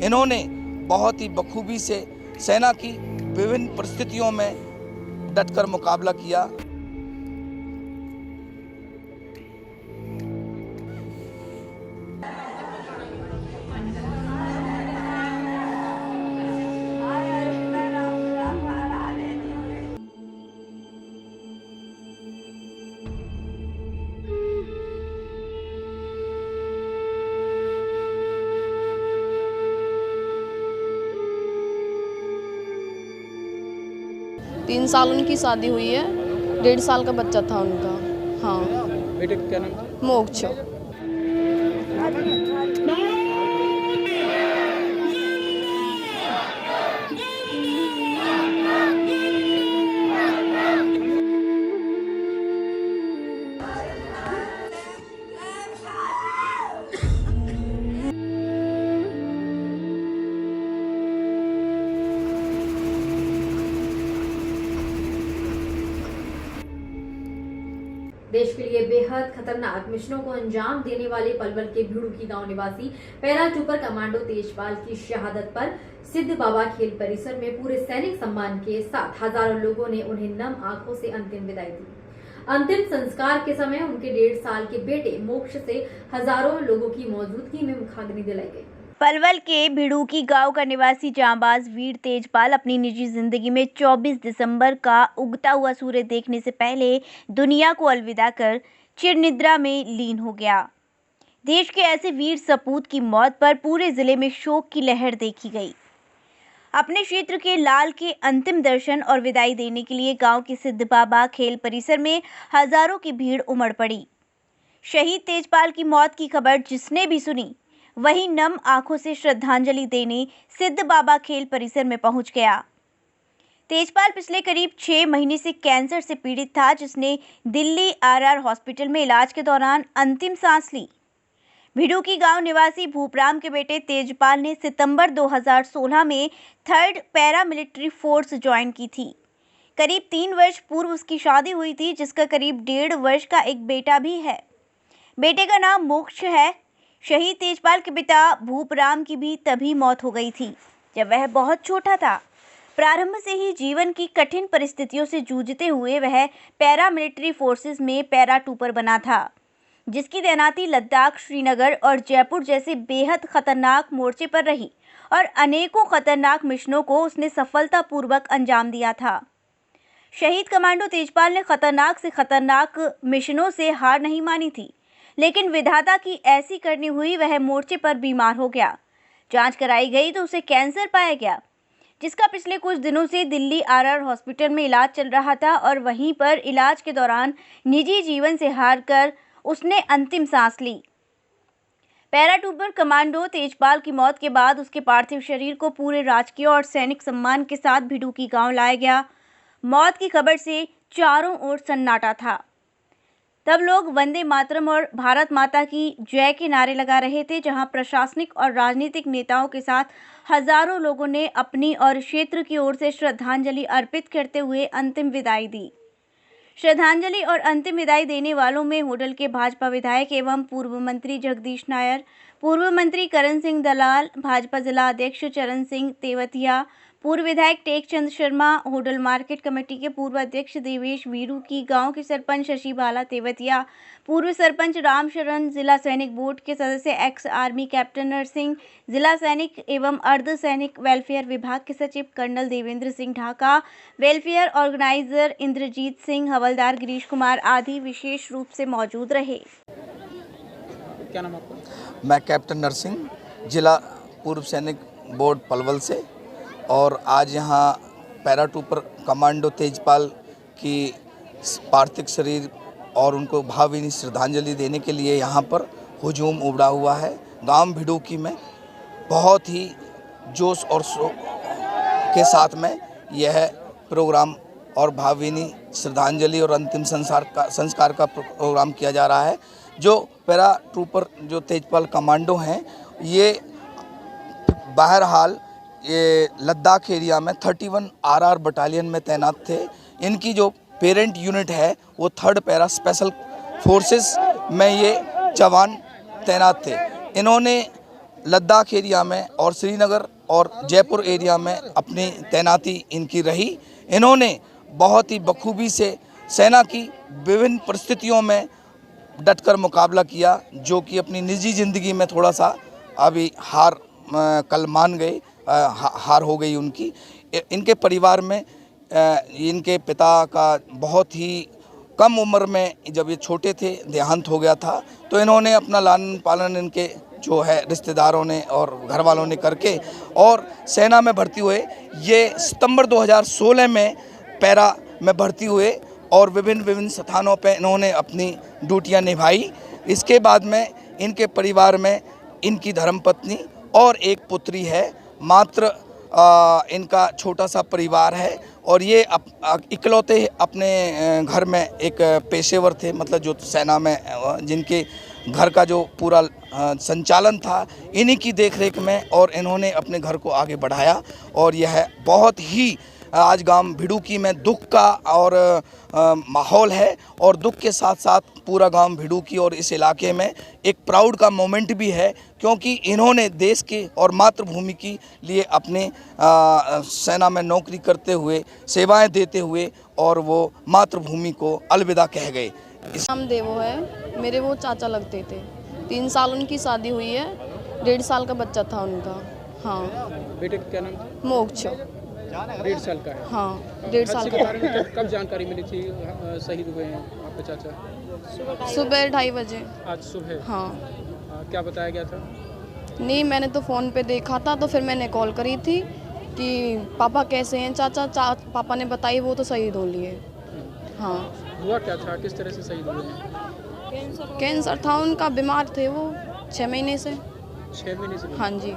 इन्होंने बहुत ही बखूबी से सेना की विभिन्न परिस्थितियों में डटकर मुकाबला किया। 3 साल उनकी शादी हुई है, 1.5 साल का बच्चा था उनका। हाँ। बेटे का क्या नाम था? मोक्ष। देश के लिए बेहद खतरनाक मिशनों को अंजाम देने वाले पलवल के भिड़ुकी गांव निवासी पैराट्रूपर कमांडो तेजपाल की शहादत पर सिद्ध बाबा खेल परिसर में पूरे सैनिक सम्मान के साथ हजारों लोगों ने उन्हें नम आंखों से अंतिम विदाई दी। अंतिम संस्कार के समय उनके 1.5 साल के बेटे मोक्ष से हजारों लोगों की मौजूदगी में मुखाग्नि दिलाई गई। पलवल के भिड़ुकी गांव का निवासी जांबाज वीर तेजपाल अपनी निजी जिंदगी में 24 दिसंबर का उगता हुआ सूर्य देखने से पहले दुनिया को अलविदा कर चिरनिद्रा में लीन हो गया। देश के ऐसे वीर सपूत की मौत पर पूरे जिले में शोक की लहर देखी गई। अपने क्षेत्र के लाल के अंतिम दर्शन और विदाई देने के लिए गांव के सिद्ध बाबा खेल परिसर में हजारों की भीड़ उमड़ पड़ी। शहीद तेजपाल की मौत की खबर जिसने भी सुनी वही नम आंखों से श्रद्धांजलि देने सिद्ध बाबा खेल परिसर में पहुंच गया। तेजपाल पिछले करीब 6 महीने से कैंसर से पीड़ित था, जिसने दिल्ली आरआर हॉस्पिटल में इलाज के दौरान अंतिम सांस ली। भिड़ुकी गांव निवासी भूपराम के बेटे तेजपाल ने सितंबर 2016 में 3rd पैरामिलिट्री फोर्स ज्वाइन की थी। करीब 3 वर्ष पूर्व उसकी शादी हुई थी, जिसका करीब 1.5 वर्ष का एक बेटा भी है। बेटे का नाम मोक्ष है। शहीद तेजपाल के पिता भूपराम की भी तभी मौत हो गई थी जब वह बहुत छोटा था। प्रारंभ से ही जीवन की कठिन परिस्थितियों से जूझते हुए वह पैरामिलिट्री फोर्सेस में पैराट्रूपर बना था, जिसकी तैनाती लद्दाख, श्रीनगर और जयपुर जैसे बेहद खतरनाक मोर्चे पर रही और अनेकों खतरनाक मिशनों को उसने सफलतापूर्वक अंजाम दिया था। शहीद कमांडो तेजपाल ने खतरनाक से खतरनाक मिशनों से हार नहीं मानी थी, लेकिन विधाता की ऐसी करनी हुई, वह मोर्चे पर बीमार हो गया। जांच कराई गई तो उसे कैंसर पाया गया, जिसका पिछले कुछ दिनों से दिल्ली आरआर हॉस्पिटल में इलाज चल रहा था और वहीं पर इलाज के दौरान निजी जीवन से हार कर उसने अंतिम सांस ली। पैराट्रूपर कमांडो तेजपाल की मौत के बाद उसके पार्थिव शरीर को पूरे राजकीय और सैनिक सम्मान के साथ भिड़ुकी गांव लाया गया। मौत की खबर से चारों ओर सन्नाटा था। तब लोग वंदे मातरम और भारत माता की जय के नारे लगा रहे थे, जहां प्रशासनिक और राजनीतिक नेताओं के साथ हजारों लोगों ने अपनी और क्षेत्र की ओर से श्रद्धांजलि अर्पित करते हुए अंतिम विदाई दी। श्रद्धांजलि और अंतिम विदाई देने वालों में होडल के भाजपा विधायक एवं पूर्व मंत्री जगदीश नायर, पूर्व मंत्री करण सिंह दलाल, भाजपा जिला अध्यक्ष चरण सिंह तेवतिया, पूर्व विधायक टेकचंद शर्मा, होडल मार्केट कमेटी के पूर्व अध्यक्ष देवेश वीरू की, गांव के सरपंच शशि बाला तेवतिया, पूर्व सरपंच राम शरण, जिला सैनिक बोर्ड के सदस्य एक्स आर्मी कैप्टन नरसिंह, जिला सैनिक एवं अर्ध सैनिक वेलफेयर विभाग के सचिव colonel Devendra Singh Dhaka, welfare organiser Indrajeet Singh, हवलदार गिरीश कुमार आदि विशेष रूप से मौजूद रहे। क्या नाम आपका? मैं कैप्टन नरसिंह, जिला पूर्व सैनिक बोर्ड पलवल से, और आज यहाँ पैराट्रूपर कमांडो तेजपाल की पार्थिव शरीर और उनको भावभीनी श्रद्धांजलि देने के लिए यहाँ पर हुजूम उमड़ा हुआ है। गांव भिड़ुकी में बहुत ही जोश और शोक के साथ में यह प्रोग्राम और भावभीनी श्रद्धांजलि और अंतिम संस्कार का प्रोग्राम किया जा रहा है। जो पैराट्रूपर जो तेजपाल कमांडो हैं, ये बहरहाल ये लद्दाख एरिया में 31 आरआर बटालियन में तैनात थे। इनकी जो पेरेंट यूनिट है वो 3rd पैरा स्पेशल फोर्सेस में ये जवान तैनात थे। इन्होंने लद्दाख एरिया में और श्रीनगर और जयपुर एरिया में अपनी तैनाती इनकी रही। इन्होंने बहुत ही बखूबी से सेना की विभिन्न परिस्थितियों में डटकर मुकाबला किया, जो कि अपनी निजी ज़िंदगी में थोड़ा सा अभी हार कल मान गए, हार हो गई उनकी। इनके परिवार में इनके पिता का बहुत ही कम उम्र में, जब ये छोटे थे, देहांत हो गया था। तो इन्होंने अपना लालन पालन इनके जो है रिश्तेदारों ने और घर वालों ने करके और सेना में भर्ती हुए। ये सितंबर 2016 में पैरा में भर्ती हुए और विभिन्न स्थानों पे इन्होंने अपनी ड्यूटियां निभाई। इसके बाद में इनके परिवार में इनकी धर्मपत्नी और एक पुत्री है। मात्र इनका छोटा सा परिवार है और ये इकलौते अपने घर में एक पेशेवर थे, मतलब जो सेना में जिनके घर का जो पूरा संचालन था इन्हीं की देखरेख में, और इन्होंने अपने घर को आगे बढ़ाया। और यह बहुत ही आज गांव भिड़ूकी में दुख का और माहौल है, और दुख के साथ साथ पूरा गांव भिड़ूकी और इस इलाके में एक प्राउड का मोमेंट भी है, क्योंकि इन्होंने देश के और मातृभूमि के लिए अपने सेना में नौकरी करते हुए, सेवाएं देते हुए, और वो मातृभूमि को अलविदा कह गए। नाम देवो है, मेरे वो चाचा लगते थे। 3 साल उनकी शादी हुई है, 1.5 साल का बच्चा था उनका। हाँ। बेटे का क्या नाम था? मोक्ष। 1.5 साल का है। हाँ, 1.5 साल हादसे का। के बारे में कब जानकारी मिली थी शहीद हुए हैं आपके चाचा? सुबह 2:30 बजे। आज सुबह? हाँ। क्या बताया गया था? नहीं, मैंने तो फ़ोन पे देखा था, तो फिर मैंने कॉल करी थी कि पापा कैसे हैं चाचा। पापा ने बताई वो तो शहीद हो लिए। हाँ। हुआ क्या था, किस तरह से शहीद हुए हैं? कैंसर था उनका, बीमार थे वो 6 महीने से। 6 महीने से? हाँ जी।